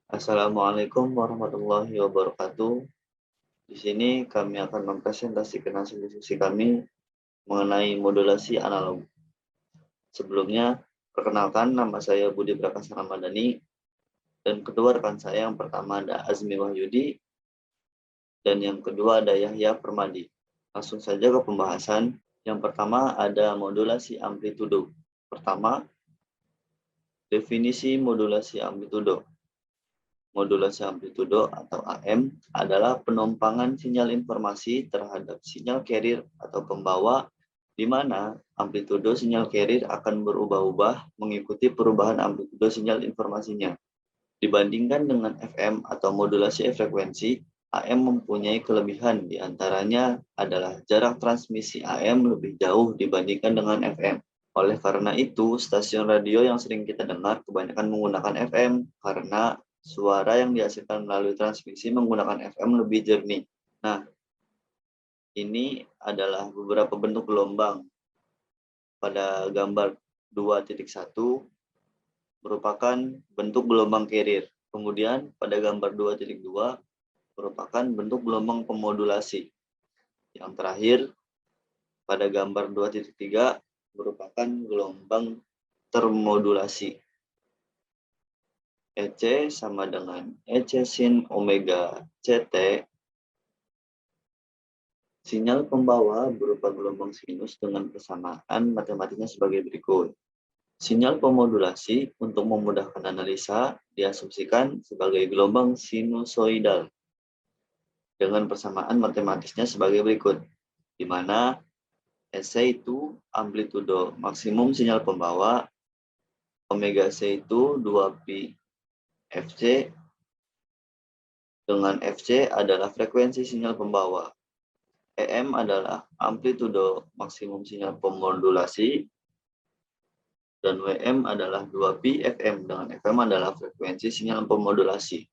Assalamualaikum warahmatullahi wabarakatuh. Di sini kami akan mempresentasikan hasil diskusi kami mengenai modulasi analog. Sebelumnya, perkenalkan nama saya Budi Prakasa Ramadhani dan kedua rekan saya yang pertama ada Azmi Wahyudi dan yang kedua ada Yahya Permadi. Langsung saja ke pembahasan. Yang pertama ada modulasi amplitudo. Pertama, definisi modulasi amplitudo. Modulasi amplitudo atau AM adalah penumpangan sinyal informasi terhadap sinyal carrier atau pembawa di mana amplitudo sinyal carrier akan berubah-ubah mengikuti perubahan amplitudo sinyal informasinya. Dibandingkan dengan FM atau modulasi frekuensi, AM mempunyai kelebihan diantaranya adalah jarak transmisi AM lebih jauh dibandingkan dengan FM. Oleh karena itu, stasiun radio yang sering kita dengar kebanyakan menggunakan FM karena suara yang dihasilkan melalui transmisi menggunakan FM lebih jernih. Nah, ini adalah beberapa bentuk gelombang. Pada gambar 2.1 merupakan bentuk gelombang carrier. Kemudian pada gambar 2.2 merupakan bentuk gelombang pemodulasi. Yang terakhir pada gambar 2.3 merupakan gelombang termodulasi. EC sama dengan EC sin omega CT. Sinyal pembawa berupa gelombang sinus dengan persamaan matematiknya sebagai berikut. Sinyal pemodulasi untuk memudahkan analisa diasumsikan sebagai gelombang sinusoidal dengan persamaan matematisnya sebagai berikut, di mana EC itu amplitudo maksimum sinyal pembawa, omega C itu 2pi FC, dengan FC adalah frekuensi sinyal pembawa. EM adalah amplitudo maksimum sinyal pemodulasi, dan WM adalah 2pi FM, dengan FM adalah frekuensi sinyal pemodulasi.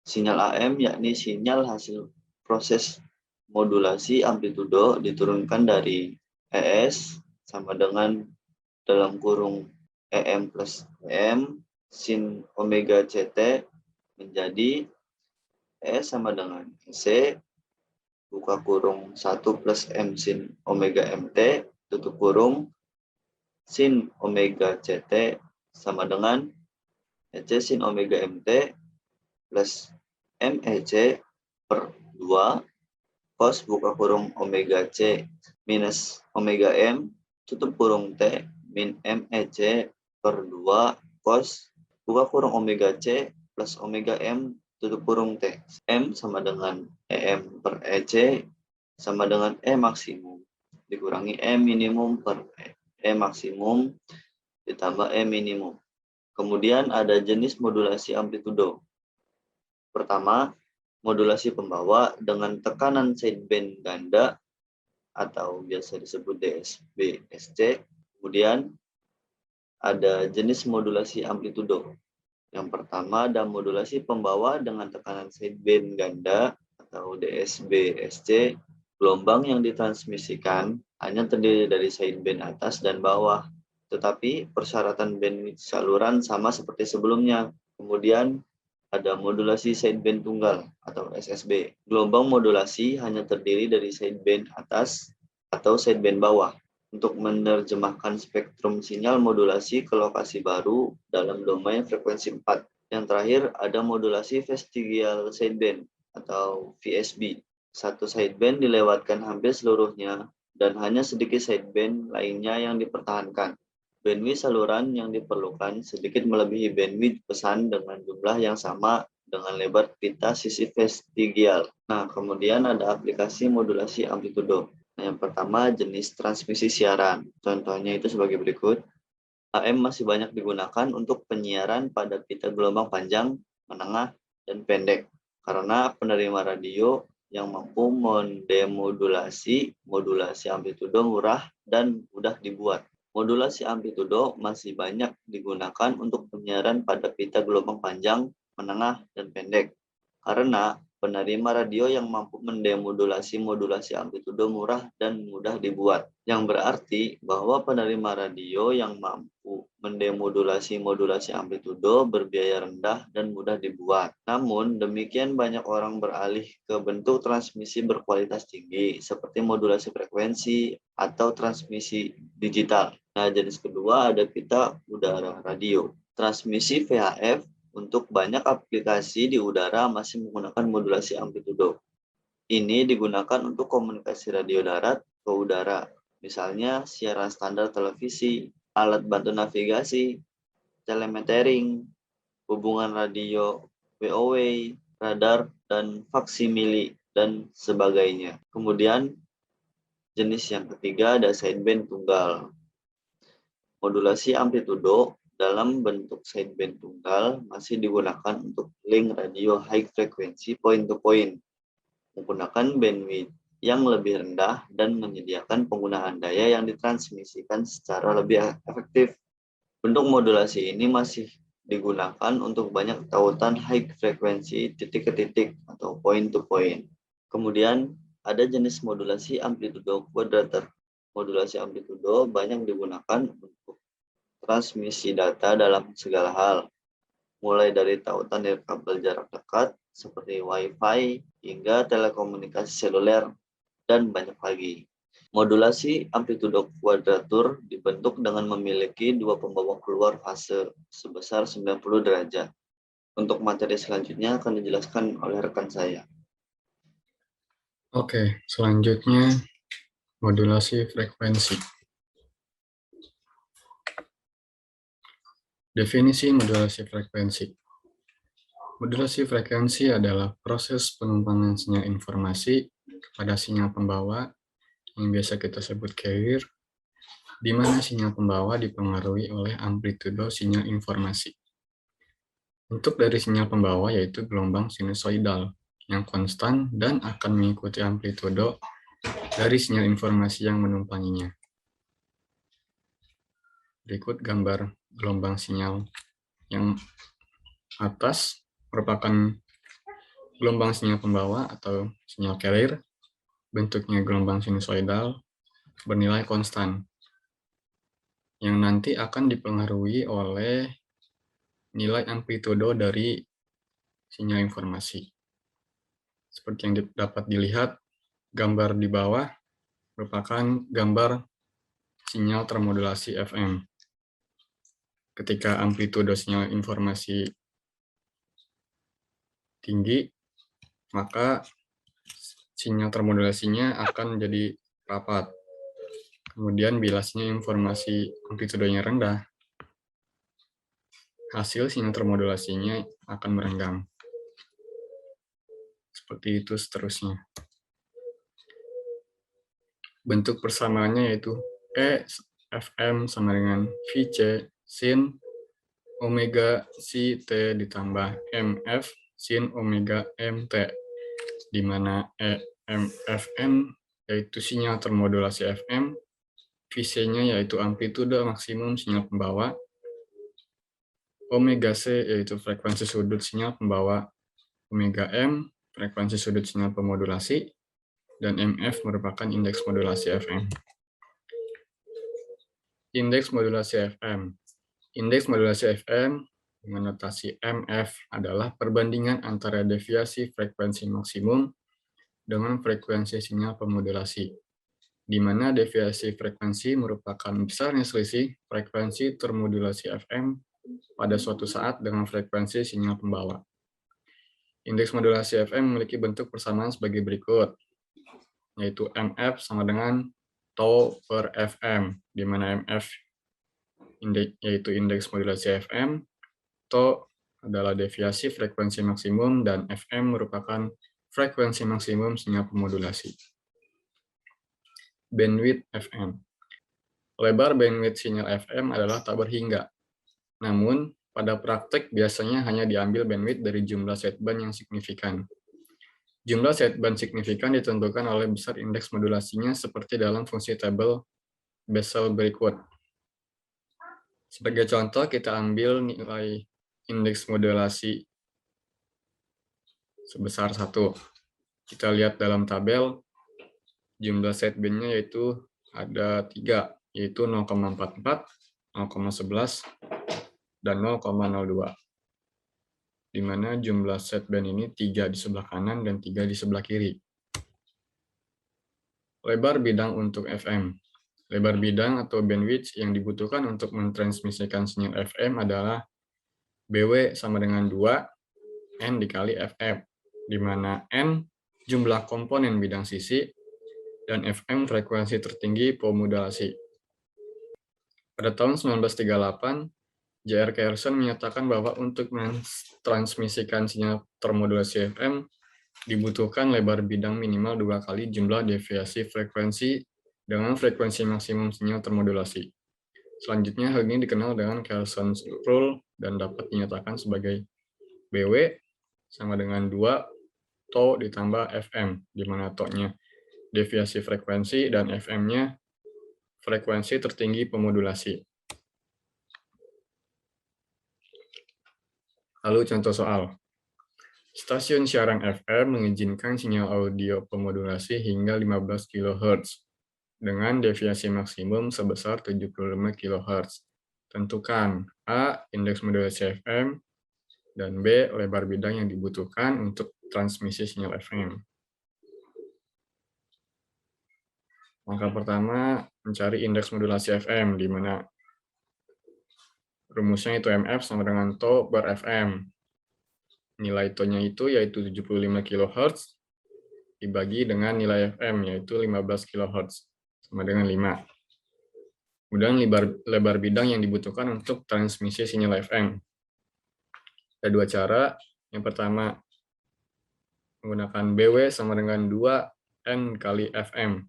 Sinyal AM yakni sinyal hasil proses modulasi amplitudo diturunkan dari ES sama dengan dalam kurung EM plus EM sin omega CT menjadi ES sama dengan EC buka kurung 1 plus M sin omega MT tutup kurung sin omega CT sama dengan EC sin omega MT plus MEC per 2 cos buka kurung omega C minus omega M tutup kurung T min MEC per 2 cos buka kurung omega C plus omega M tutup kurung T. M sama dengan EM per EC sama dengan E maksimum dikurangi E minimum per E maksimum ditambah E minimum. Kemudian ada jenis modulasi amplitudo. Pertama, modulasi pembawa dengan tekanan sideband ganda atau biasa disebut DSB SC. Kemudian ada jenis modulasi amplitudo. Yang pertama ada modulasi pembawa dengan tekanan sideband ganda atau DSB SC. Gelombang yang ditransmisikan hanya terdiri dari sideband atas dan bawah, tetapi persyaratan bandwidth saluran sama seperti sebelumnya. Kemudian ada modulasi sideband tunggal atau SSB. Gelombang modulasi hanya terdiri dari sideband atas atau sideband bawah untuk menerjemahkan spektrum sinyal modulasi ke lokasi baru dalam domain frekuensi 4. Yang terakhir ada modulasi vestigial sideband atau VSB. Satu sideband dilewatkan hampir seluruhnya dan hanya sedikit sideband lainnya yang dipertahankan. Bandwidth saluran yang diperlukan sedikit melebihi bandwidth pesan dengan jumlah yang sama dengan lebar pita sisi vestigial. Nah, kemudian ada aplikasi modulasi amplitudo. Nah, yang pertama jenis transmisi siaran. Contohnya itu sebagai berikut. AM masih banyak digunakan untuk penyiaran pada pita gelombang panjang, menengah, dan pendek. Karena penerima radio yang mampu mendemodulasi modulasi amplitudo murah dan mudah dibuat. Modulasi amplitudo masih banyak digunakan untuk penyiaran pada pita gelombang panjang, menengah, dan pendek. Karena penerima radio yang mampu mendemodulasi modulasi amplitudo murah dan mudah dibuat. Yang berarti bahwa penerima radio yang mampu mendemodulasi modulasi amplitudo berbiaya rendah dan mudah dibuat. Namun, demikian banyak orang beralih ke bentuk transmisi berkualitas tinggi seperti modulasi frekuensi atau transmisi digital. Nah, jenis kedua ada pita udara radio. Transmisi VHF untuk banyak aplikasi di udara masih menggunakan modulasi amplitudo. Ini digunakan untuk komunikasi radio darat ke udara, misalnya siaran standar televisi, alat bantu navigasi, telemetering, hubungan radio VOW, radar, dan faksimili, dan sebagainya. Kemudian, jenis yang ketiga ada sideband tunggal. Modulasi amplitudo dalam bentuk sideband tunggal masih digunakan untuk link radio high frequency point-to-point, menggunakan bandwidth yang lebih rendah dan menyediakan penggunaan daya yang ditransmisikan secara lebih efektif. Bentuk modulasi ini masih digunakan untuk banyak tautan high frequency titik-ke-titik atau point-to-point. Kemudian ada jenis modulasi amplitudo quadrature. Modulasi amplitudo banyak digunakan untuk transmisi data dalam segala hal, mulai dari tautan nirkabel jarak dekat seperti Wi-Fi hingga telekomunikasi seluler dan banyak lagi. Modulasi amplitudo kuadratur dibentuk dengan memiliki dua pembawa keluar fase sebesar 90 derajat. Untuk materi selanjutnya akan dijelaskan oleh rekan saya. Oke, selanjutnya modulasi frekuensi. Definisi modulasi frekuensi. Modulasi frekuensi adalah proses penumpangan sinyal informasi kepada sinyal pembawa yang biasa kita sebut carrier, di mana sinyal pembawa dipengaruhi oleh amplitudo sinyal informasi. Bentuk dari sinyal pembawa yaitu gelombang sinusoidal yang konstan dan akan mengikuti amplitudo dari sinyal informasi yang menumpanginya. Berikut gambar gelombang sinyal yang atas merupakan gelombang sinyal pembawa atau sinyal carrier, bentuknya gelombang sinusoidal bernilai konstan, yang nanti akan dipengaruhi oleh nilai amplitudo dari sinyal informasi. Seperti yang dapat dilihat, gambar di bawah merupakan gambar sinyal termodulasi FM. Ketika amplitudo sinyal informasi tinggi, maka sinyal termodulasinya akan menjadi rapat. Kemudian bila sinyal informasi amplitudonya rendah, hasil sinyal termodulasinya akan merenggang. Seperti itu seterusnya. Bentuk persamaannya yaitu E FM sama dengan VC sin omega CT ditambah MF sin omega MT, di mana EMFM yaitu sinyal termodulasi FM, VC-nya yaitu amplitudo maksimum sinyal pembawa, omega C yaitu frekuensi sudut sinyal pembawa, omega M frekuensi sudut sinyal pemodulasi, dan MF merupakan indeks modulasi FM. Indeks modulasi FM. Indeks modulasi FM dengan notasi MF adalah perbandingan antara deviasi frekuensi maksimum dengan frekuensi sinyal pemodulasi, di mana deviasi frekuensi merupakan besarnya selisih frekuensi termodulasi FM pada suatu saat dengan frekuensi sinyal pembawa. Indeks modulasi FM memiliki bentuk persamaan sebagai berikut, yaitu MF sama dengan tau per FM, di mana MF yaitu indeks modulasi FM, tau adalah deviasi frekuensi maksimum, dan FM merupakan frekuensi maksimum sinyal pemodulasi. Bandwidth FM. Lebar bandwidth sinyal FM adalah tak berhingga. Namun, pada praktek biasanya hanya diambil bandwidth dari jumlah sideband yang signifikan. Jumlah sideband signifikan ditentukan oleh besar indeks modulasinya seperti dalam fungsi tabel Bessel berikut. Sebagai contoh, kita ambil nilai indeks modulasi sebesar 1. Kita lihat dalam tabel, jumlah sidebandnya yaitu ada 3, yaitu 0,44, 0,11, dan 0,02. Di mana jumlah sideband ini 3 di sebelah kanan dan 3 di sebelah kiri. Lebar bidang untuk FM. Lebar bidang atau bandwidth yang dibutuhkan untuk mentransmisikan sinyal FM adalah BW sama dengan 2 N dikali FM, di mana N jumlah komponen bidang sisi dan FM frekuensi tertinggi pemodulasi. Pada tahun 1938, J.R. Carson menyatakan bahwa untuk mentransmisikan sinyal termodulasi FM dibutuhkan lebar bidang minimal 2 kali jumlah deviasi frekuensi dengan frekuensi maksimum sinyal termodulasi. Selanjutnya, hal ini dikenal dengan Carson's Rule dan dapat dinyatakan sebagai BW sama dengan 2 tau ditambah FM, di mana tau-nya deviasi frekuensi dan FM-nya frekuensi tertinggi pemodulasi. Lalu contoh soal. Stasiun siaran FM mengizinkan sinyal audio pemodulasi hingga 15 kHz dengan deviasi maksimum sebesar 75 kHz. Tentukan A. Indeks modulasi FM, dan B. Lebar bidang yang dibutuhkan untuk transmisi sinyal FM. Langkah pertama, mencari indeks modulasi FM, di mana rumusnya itu MF sama dengan tau per FM. Nilai tau-nya itu yaitu 75 kHz dibagi dengan nilai FM, yaitu 15 kHz. Sama dengan 5. Kemudian lebar bidang yang dibutuhkan untuk transmisi sinyal FM. Ada 2 cara. Yang pertama, menggunakan BW sama dengan 2N kali FM.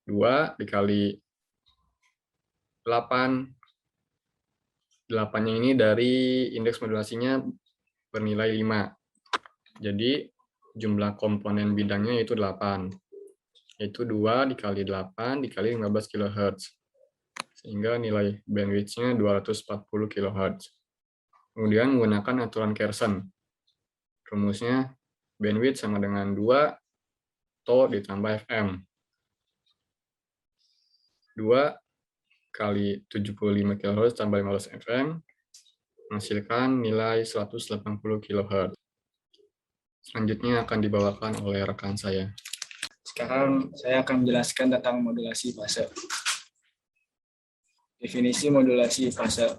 2 dikali 8. 8-nya ini dari indeks modulasinya bernilai 5. Jadi, jumlah komponen bidangnya yaitu 8. Yaitu 2 dikali 8 dikali 15 kHz. Sehingga nilai bandwidth-nya 240 kHz. Kemudian menggunakan aturan Carson. Rumusnya bandwidth sama dengan 2 tau ditambah FM. 2 kali 75 kHz tambah 15 FM menghasilkan nilai 180 kHz. Selanjutnya akan dibawakan oleh rekan saya. Sekarang saya akan menjelaskan tentang modulasi fase. Definisi modulasi fase.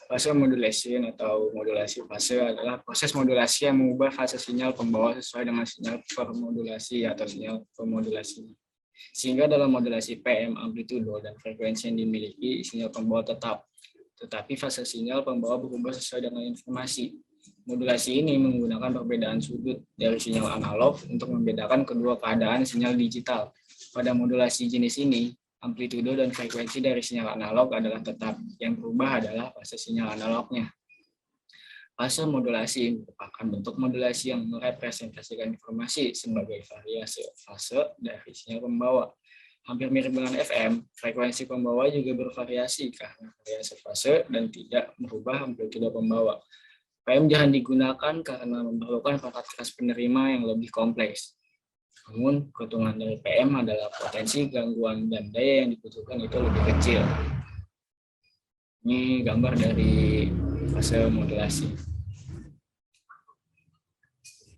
Fase modulation atau modulasi fase adalah proses modulasi yang mengubah fase sinyal pembawa sesuai dengan sinyal permodulasi atau sinyal pemodulasi. Sehingga dalam modulasi PM, amplitudo, dan frekuensi yang dimiliki, sinyal pembawa tetap. Tetapi fase sinyal pembawa berubah sesuai dengan informasi. Modulasi ini menggunakan perbedaan sudut dari sinyal analog untuk membedakan kedua keadaan sinyal digital. Pada modulasi jenis ini, amplitudo dan frekuensi dari sinyal analog adalah tetap. Yang berubah adalah fase sinyal analognya. Fase modulasi merupakan bentuk modulasi yang merepresentasikan informasi sebagai variasi fase dari sinyal pembawa. Hampir mirip dengan FM, frekuensi pembawa juga bervariasi karena variasi fase dan tidak merubah amplitudo pembawa. PM jarang digunakan karena memerlukan perangkat keras penerima yang lebih kompleks. Namun, keuntungan dari PM adalah potensi gangguan dan daya yang dibutuhkan itu lebih kecil. Ini gambar dari fase modulasi.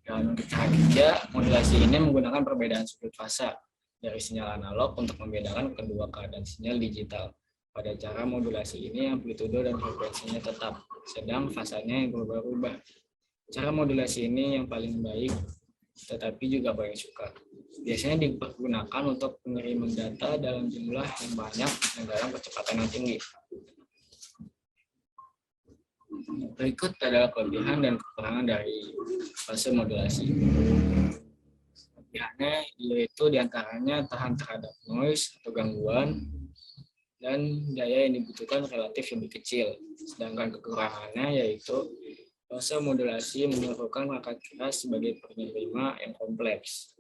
Dan untuk cara kerja, modulasi ini menggunakan perbedaan sudut fase dari sinyal analog untuk membedakan kedua keadaan sinyal digital. Pada cara modulasi ini, amplitudo dan frekuensinya tetap, sedang fasanya yang berubah-ubah. Cara modulasi ini yang paling baik, tetapi juga paling suka. Biasanya dipergunakan untuk pengiriman data dalam jumlah yang banyak dan dalam kecepatan yang tinggi. Berikut adalah kelebihan dan kekurangan dari fase modulasi. Kelebihannya yaitu diantaranya tahan terhadap noise atau gangguan, dan daya yang dibutuhkan relatif lebih kecil. Sedangkan kekurangannya yaitu fase modulasi memerlukan perangkat keras sebagai penerima yang kompleks.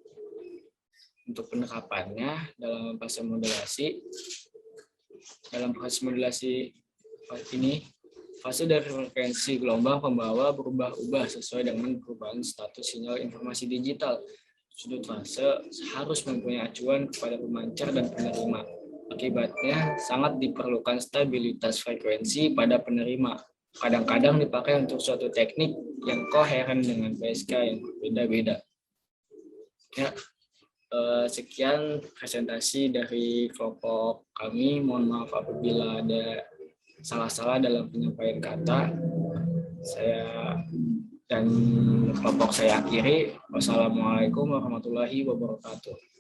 Untuk penerapannya dalam proses modulasi ini, Fase dari frekuensi gelombang pembawa berubah-ubah sesuai dengan perubahan status sinyal informasi digital. Sudut fase harus mempunyai acuan kepada pemancar dan penerima. Akibatnya sangat diperlukan stabilitas frekuensi pada penerima. Kadang-kadang dipakai untuk suatu teknik yang koheren dengan PSK yang berbeda-beda. Ya, sekian presentasi dari kelompok kami. Mohon maaf apabila ada salah-salah dalam penyampaian kata. Saya dan kelompok saya akhiri. Wassalamualaikum warahmatullahi wabarakatuh.